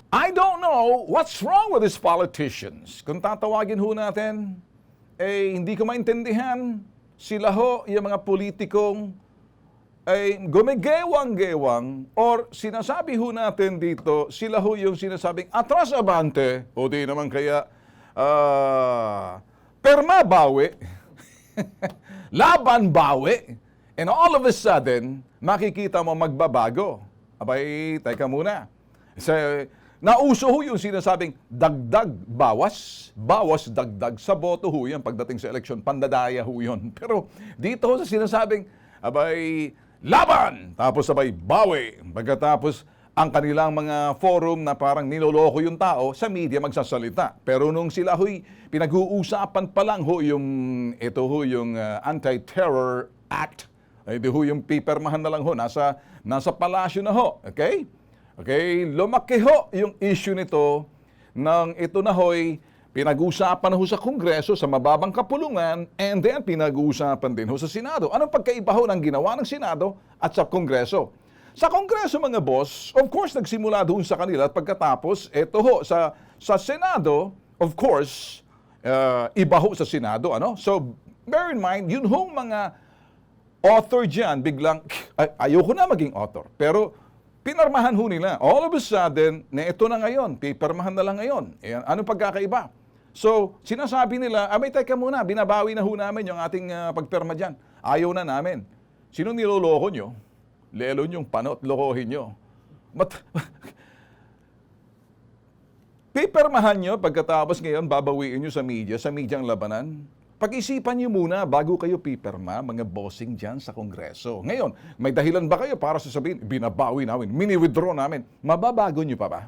I don't know what's wrong with these politicians. Kung tatawagin ho natin, hindi ko maintindihan. Sila ho, yung mga politikong ay gumigewang-gewang or sinasabi ho natin dito, sila ho yung sinasabing atras abante o di naman kaya perma bawi, laban bawi, and all of a sudden, makikita mo magbabago. Abay, teka muna. Nauso ho yung sinasabing dagdag bawas, bawas dagdag sa boto ho yan pagdating sa eleksyon, pandadaya ho yun. Pero dito ho sa sinasabing, abay, laban! Tapos abay, bawi. Pagkatapos, ang kanilang mga forum na parang niloloko yung tao, sa media magsasalita. Pero nung sila ho'y pinag-uusapan pa lang ho yung, ito ho yung Anti-Terror Act, ito ho yung pipirmahan na lang ho, nasa palasyo na ho, okay? Okay, lumaki ho yung issue nito ng ito na ho'y pinag-uusapan na ho sa Kongreso, sa mababang kapulungan, and then pinag-uusapan din ho sa Senado. Anong pagkaiba ho ng ginawa ng Senado at sa Kongreso? Sa Kongreso, mga boss, of course, nagsimula doon sa kanila at pagkatapos, ito ho, sa Senado, of course, iba ho sa Senado, ano? So, bear in mind, yun hong mga author dyan, biglang, ayoko na maging author, pero pinarmahan ho nila. All of a sudden, na ito na ngayon, pipirmahan na lang ngayon. Anong pagkakaiba? So, sinasabi nila, abay, teka muna, binabawi na ho namin yung ating pagpirma dyan. Ayaw na namin. Sino niloloko nyo? Lelo nyong panot, lokohin nyo. Pipirmahan nyo, pagkatapos ngayon, babawiin nyo sa media ang labanan. Pag-isipan niyo muna bago kayo pipirma, mga bossing dyan sa Kongreso. Ngayon, may dahilan ba kayo para sasabihin, binabawi namin, mini-withdraw namin, mababago niyo pa ba?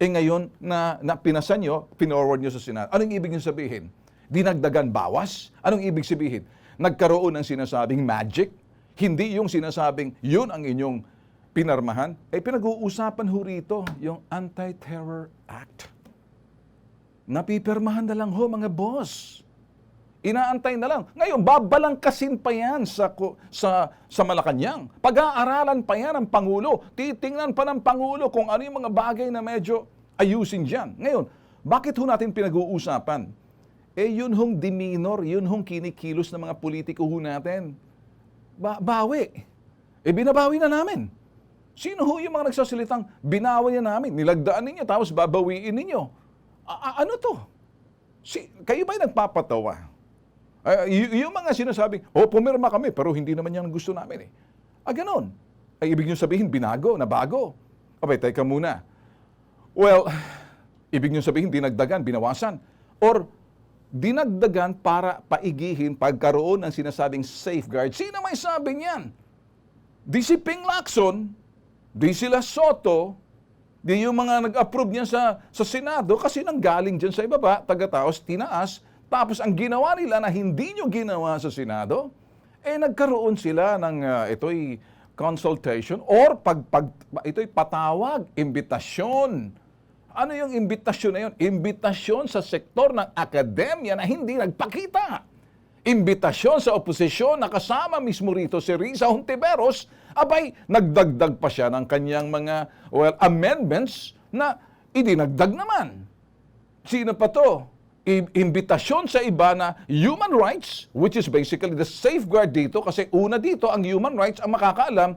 Ngayon, na pinasan nyo, pinorward nyo sa Senado. Anong ibig nyo sabihin? Dinagdagan bawas? Anong ibig sabihin? Nagkaroon ng sinasabing magic? Hindi yung sinasabing, yun ang inyong pinarmahan? Pinag-uusapan ho rito, yung Anti-Terror Act. Napipirmahan na lang ho, mga boss. Inaantay na lang. Ngayon, babalangkasin pa yan sa Malacanang. Pag-aaralan pa yan ng Pangulo. Titingnan pa ng Pangulo kung ano yung mga bagay na medyo ayusin dyan. Ngayon, bakit ho natin pinag-uusapan? Yun hong demeanor, yun hong kinikilos ng mga politiko ho natin. Bawi. Binabawi na namin. Sino ho yung mga nagsasalitang binawi na namin? Nilagdaan ninyo, tapos babawiin ninyo. Ano to? Kayo ba'y nagpapatawa? Yung mga sinasabing, pumirma kami, pero hindi naman yan gusto namin eh. Ganon. Ibig nyo sabihin, binago, nabago. Abay, teka muna. Well, ibig nyo sabihin, dinagdagan, binawasan. Or, dinagdagan para paigihin pagkaroon ng sinasabing safeguard. Sino may sabi niyan? Di si Ping Lacson, di sila Soto, di yung mga nag-approve niyan sa Senado kasi nanggaling dyan sa ibaba, taga-taos, tinaas. Tapos ang ginawa nila na hindi nyo ginawa sa Senado, nagkaroon sila ng ito'y consultation or ito'y patawag, imbitasyon. Ano yung imbitasyon na yun? Imbitasyon sa sektor ng akademya na hindi nagpakita. Imbitasyon sa oposisyon na kasama mismo rito si Risa Hontiveros, abay, nagdagdag pa siya ng kanyang mga, amendments na idinagdag naman. Sino pa to? Imbitasyon sa iba na human rights, which is basically the safeguard dito, kasi una dito, ang human rights, ang makakaalam,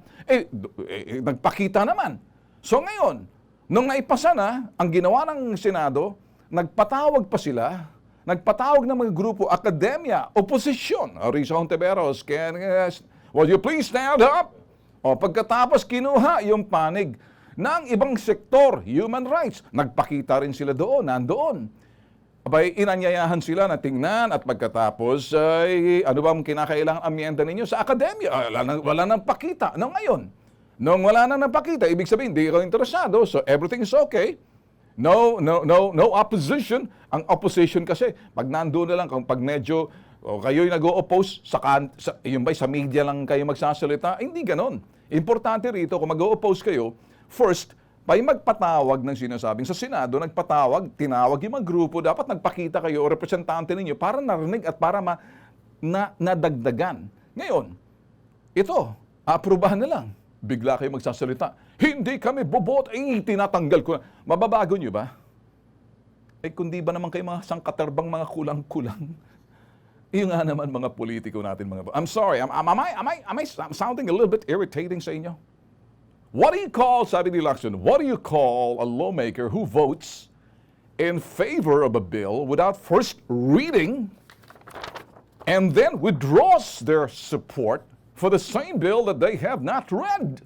nagpakita naman. So ngayon, nung naipasa na, ang ginawa ng Senado, nagpatawag pa sila, nagpatawag ng mga grupo, akademya, oposisyon. Risa Hontiveros, will you please stand up? Pagkatapos kinuha yung panig ng ibang sektor, human rights, nagpakita rin sila doon, nandoon. Abay, inanyayahan sila na tingnan at pagkatapos, ano ba ang kinakailangang amyenda ninyo sa akademya? Wala nang pakita. Ngayon, nung wala nang napakita, ibig sabihin, hindi ko interesado, so everything is okay. No opposition. Ang opposition kasi, pag nandoon na lang, pag medyo kayo'y nag-o-oppose, yung sa media lang kayo magsasalita, hindi ganon. Importante rito, kung mag-o-oppose kayo, first, pa'y magpatawag ng sinasabing sa Senado, tinawag yung mga grupo, dapat nagpakita kayo o representante ninyo para narinig at para nadagdagan. Ngayon, ito, aprubahan na lang. bigla kayo magsasalita, hindi kami boboto, tinatanggal ko na. Mababago nyo ba? Kundi ba naman kayo mga sangkaterbang mga kulang-kulang? Yung nga naman mga politiko natin, I'm sorry, am I sounding a little bit irritating sa inyo? What do you call, sabi ni Lacson, what do you call a lawmaker who votes in favor of a bill without first reading and then withdraws their support for the same bill that they have not read?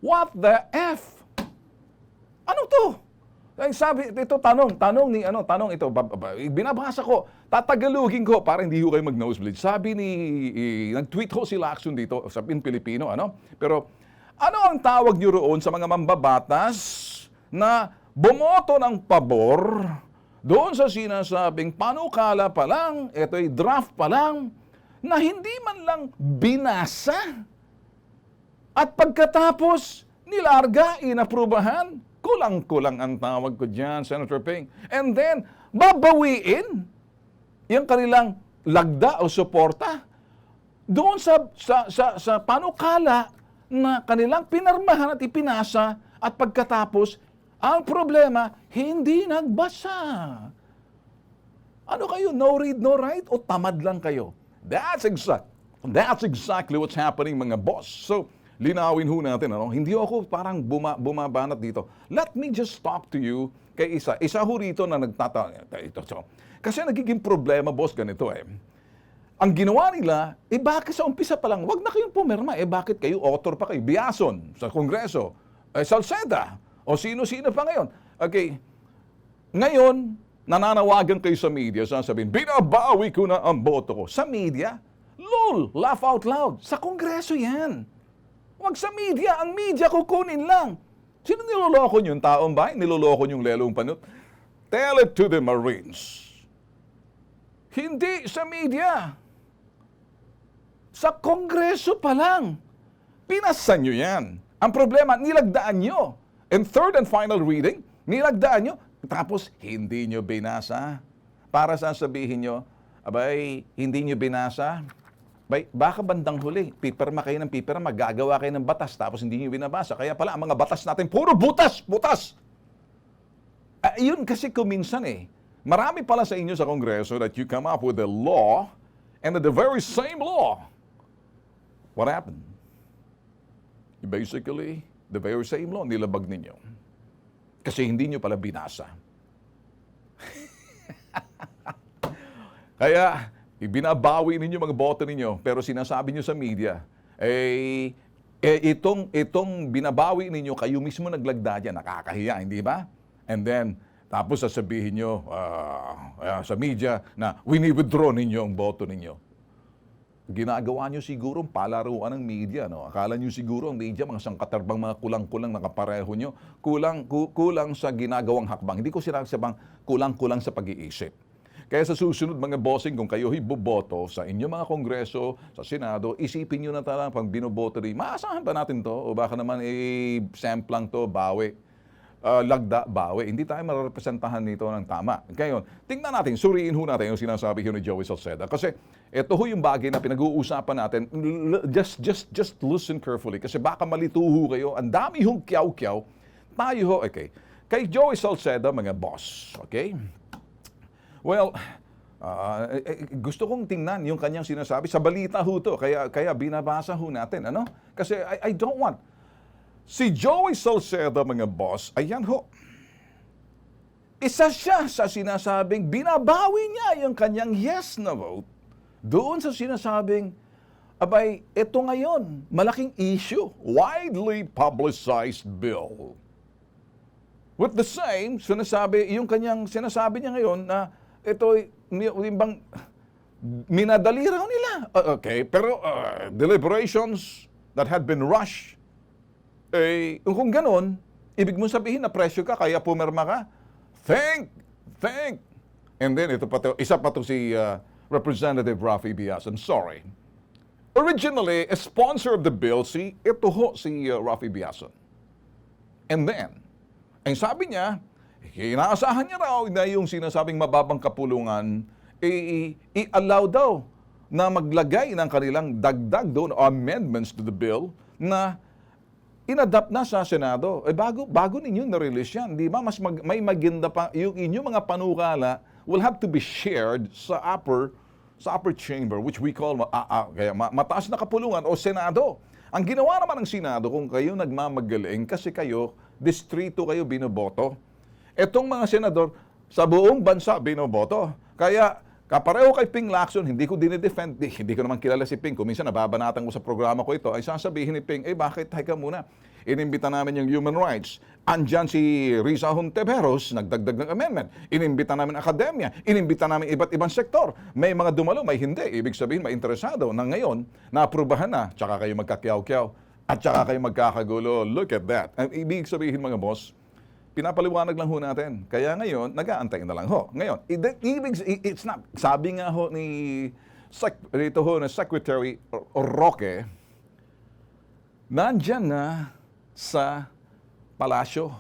What the F? Ano to? Sabi, ito tanong ito, binabasa ko, tatagalugin ko para hindi ko kayo mag-nosebleed. Sabi nag-tweet ho si Lacson dito, sabi in Pilipino, pero ano ang tawag niyo roon sa mga mambabatas na bumoto ng pabor doon sa sinasabing panukala pa lang, ito'y draft pa lang, na hindi man lang binasa at pagkatapos nilarga, inaprubahan? Kulang-kulang ang tawag ko dyan, Senator Ping. And then, babawiin yung kanilang lagda o suporta doon sa panukala na kanilang pinarmahan at ipinasa at pagkatapos, ang problema, hindi nagbasa. Ano kayo? No read, no write? O tamad lang kayo? That's exactly what's happening, mga boss. So, linawin ho natin, hindi ako parang bumabanat dito. Let me just talk to you kay isa. Isa ho rito na kasi nagiging problema, boss, ganito Ang ginawa nila, bakit sa umpisa pa lang, wag na kayong pumirma, bakit kayo, author pa kayo, Biason sa Kongreso, Salceda, o sino-sino pa ngayon. Okay, ngayon, nananawagan kayo sa media, sasabihin, binabawi ko na ang boto ko. Sa media, lol, laugh out loud. Sa Kongreso yan. Wag sa media. Ang media kukunin lang. Sino niloloko nyo? Yung taong bahay? Niloloko nyo yung lelong panot? Tell it to the Marines. Hindi sa media. Sa Kongreso pa lang. Pinasan nyo yan. Ang problema, nilagdaan nyo. And third and final reading, nilagdaan nyo. Tapos, hindi nyo binasa. Para sasabihin nyo, abay, hindi nyo binasa. Baka bandang huli, pipirma kayo ng pipirma, gagawa kayo ng batas, tapos hindi nyo binabasa. Kaya pala, ang mga batas natin, puro butas! Yun kasi kuminsan marami pala sa inyo sa Kongreso that you come up with a law, and the very same law, what happened? Basically, the very same law, nilabag ninyo. Kasi hindi nyo pala binasa. Kaya, ibinabawi ninyo mga boto ninyo, pero sinasabi nyo sa media, itong binabawi ninyo, kayo mismo naglagda dyan, nakakahiya, hindi ba? And then, tapos sasabihin nyo sa media na wini-withdraw ninyo ang boto ninyo. Ginagawa nyo siguro palaruan ng media, Akala nyo siguro ang media, mga sangkaterbang, mga kulang-kulang nakapareho nyo, kulang sa ginagawang hakbang. Hindi ko sinasabang kulang-kulang sa pag-iisip. Kaya sa susunod, mga bossing, kung kayo boboto sa inyong mga kongreso, sa Senado, isipin nyo na talagang pag binoboto rin, maasahan ba natin to? O baka naman samplang to, bawi. Lagda, bawi. Hindi tayo mararepresentahan nito ng tama. Ngayon, tingnan natin, suriin ho natin yung sinasabi ni Joey Salceda. Kasi ito ho yung bagay na pinag-uusapan natin. Just listen carefully. Kasi baka malito ho kayo. Ang dami hong kiyaw-kiyaw. Tayo ho, okay. Kay Joey Salceda, mga boss, okay? Well, gusto kong tingnan yung kanyang sinasabi. Sa balita ho to, kaya binabasa ho natin. Kasi I don't want. Si Joey Salceda, mga boss, ayan ho. Isa siya sa sinasabing binabawi niya yung kanyang yes na vote doon sa sinasabing, abay, ito ngayon, malaking issue, widely publicized bill. With the same, yung kanyang sinasabi niya ngayon na ito, bang minadali raw nila. Okay, pero deliberations that had been rushed, kung ganon, ibig mo sabihin na presyo ka, kaya pumirma ka. Think. And then, isa pa to si Representative Raffy Biason. Sorry. Originally, a sponsor of the bill, si Raffy Biason. And then, ang sabi niya, inaasahan niya raw na yung sinasabing mababang kapulungan, i-allow daw na maglagay ng kanilang dagdag doon, amendments to the bill, na inadapt na sa Senado. Bago ninyo na-release yan, di ba? May maganda pa, yung inyong mga panukala will have to be shared sa upper chamber, which we call mataas na kapulungan o Senado. Ang ginawa naman ng Senado, kung kayo nagmamagaling, kasi kayo, distrito kayo binoboto, etong mga senador, sa buong bansa binoboto. Kaya, kapareho kay Ping Lacson, hindi ko dinidefend, hindi ko naman kilala si Ping. Kung minsan nababanatan ko sa programa ko ito, ay sasabihin ni Ping, bakit? Teka muna, inimbita namin yung human rights. Andyan si Risa Hontiveros, nagdagdag ng amendment. Inimbita namin akademya, inimbita namin iba't ibang sektor. May mga dumalo, may hindi. Ibig sabihin, may interesado na ngayon, naaprubahan na, tsaka kayo magkakyaw-kyaw, at tsaka kayo magkakagulo. Look at that. Ibig sabihin mga boss, pinapaliwanag lang ho natin. Kaya ngayon, nag-aantay na lang ho. Ngayon, it's not, sabi nga ho ni Secretary Roque, nandyan na sa palasyo.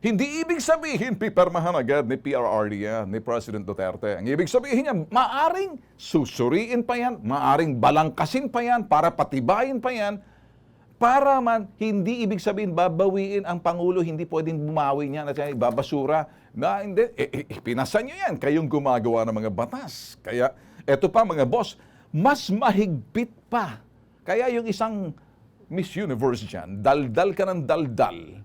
Hindi ibig sabihin, pipirmahan agad ni PRRD yan, ni President Duterte. Ang ibig sabihin niya, maaring susuriin pa yan, maaring balangkasin pa yan, para patibayin pa yan, para man, hindi ibig sabihin babawiin ang Pangulo, hindi pwedeng bumawi niya at ibabasura. Na hindi, pinasa niyo yan, kayong gumagawa ng mga batas. Kaya, eto pa mga boss, mas mahigpit pa. Kaya yung isang Miss Universe dyan, daldal ka ng daldal.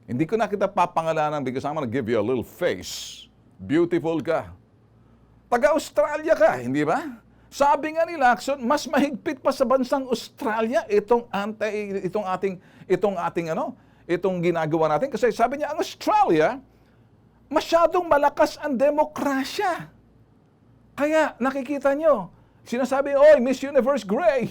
Hindi ko na kita papangalanan because I'm gonna give you a little face. Beautiful ka. Taga-Australia ka, hindi ba? Sabi nga ni Lacson, mas mahigpit pa sa bansang Australia itong ginagawa natin kasi sabi niya ang Australia masyadong malakas ang demokrasya. Kaya nakikita nyo, sinasabi, "Oy, Miss Universe Gray."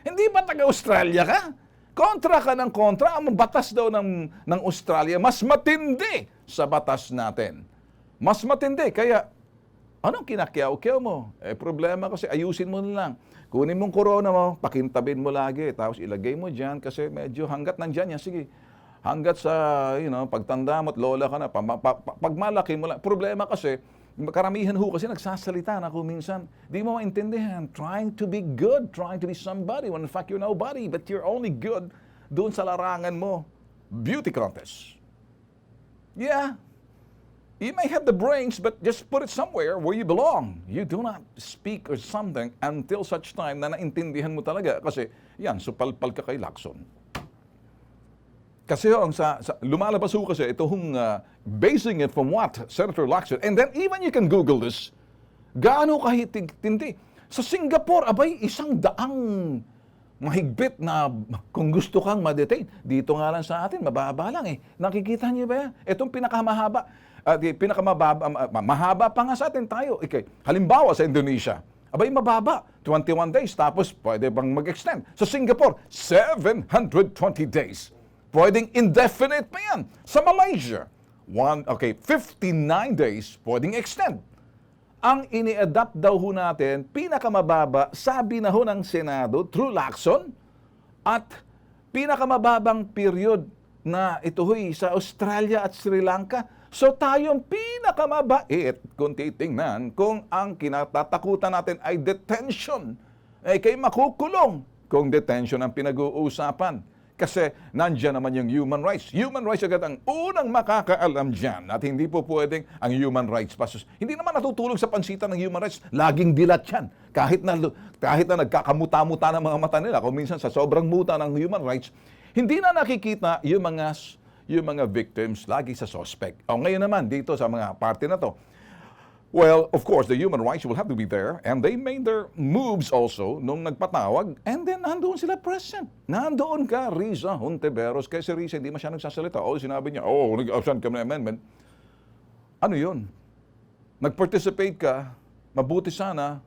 Hindi ba taga-Australia ka? Kontra ka ng kontra, ang batas daw ng Australia mas matindi sa batas natin. Mas matindi kaya anong kinakyaw-kyaw mo? Problema kasi ayusin mo na lang. Kunin mong corona mo, pakintabin mo lagi, tapos ilagay mo dyan kasi medyo hanggat nandyan yan, sige. Hanggat sa, pagtanda mo at lola ka na, pag malaki mo lang. Problema kasi, karamihan ho kasi nagsasalita na kung minsan, di mo maintindihan, trying to be good, trying to be somebody, when in fact you're nobody, but you're only good doon sa larangan mo. Beauty contest. Yeah. You may have the brains, but just put it somewhere where you belong. You do not speak or something until such time na naintindihan mo talaga. Kasi, yan, supalpal ka kay Lacson. Kasi lumalabas ho kasi itong basing it from what Senator Lacson, and then even you can Google this, gaano kahitindi. Sa Singapore, abay, 100 mahigpit na kung gusto kang ma-detain. Dito nga lang sa atin, mababa lang eh. Nakikita niyo ba yan? Itong pinakamahaba. Mahaba pa nga sa atin tayo. Okay. Halimbawa sa Indonesia, abay mababa, 21 days, tapos pwede bang mag-extend. Sa Singapore, 720 days. Pwedeng indefinite pa yan. Sa Malaysia, 59 days, pwedeng extend. Ang ini-adapt daw ho natin, pinakamababa, sabi na ho ng Senado, through Lacson, at pinakamababang period na ito ho'y sa Australia at Sri Lanka. So tayong pinakamabait kung titingnan kung ang kinatatakutan natin ay detention. Kay makukulong kung detention ang pinag-uusapan. Kasi nandyan naman yung human rights. Human rights agad ang unang makakaalam dyan at hindi po pwedeng ang human rights pasos. Hindi naman natutulog sa pansitan ng human rights. Laging dilat yan. Kahit na nagkakamuta-muta ng mga mata nila, kung minsan sa sobrang muta ng human rights, hindi na nakikita yung mga victims lagi sa suspect. Ngayon naman, dito sa mga party na to, well, of course, the human rights will have to be there and they made their moves also nung nagpatawag and then nandoon sila present. Nandoon ka, Risa Hontiveros. Kaya si Risa hindi masyadong nagsasalita. Sinabi niya, nag-absent kami ng amendment. Ano yun? Nag-participate ka, mabuti sana,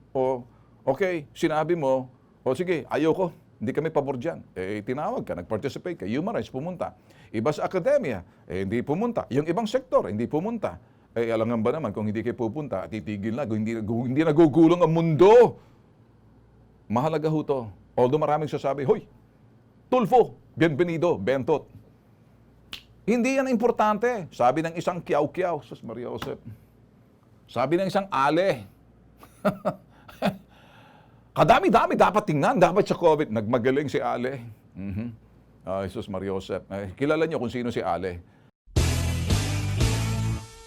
okay, sinabi mo, sige, ayoko, hindi kami pabor dyan. Tinawag ka, nag-participate ka, human rights, pumunta. Iba sa akademya, hindi pumunta. Yung ibang sektor, hindi pumunta. Alangan ba naman kung hindi kayo pupunta, titigil na, hindi nagugulong ang mundo. Mahalaga ho to. Although maraming sasabi, hoy, Tulfo, bienvenido, bentot. Hindi yan importante. Sabi ng isang kiyaw-kiyaw, Sus Maria Josep. Sabi ng isang ale. Kadami-dami dapat tingnan, dapat sa COVID. Nagmagaling si ale. Jesus Mariosep. Kilala niyo kung sino si Ale.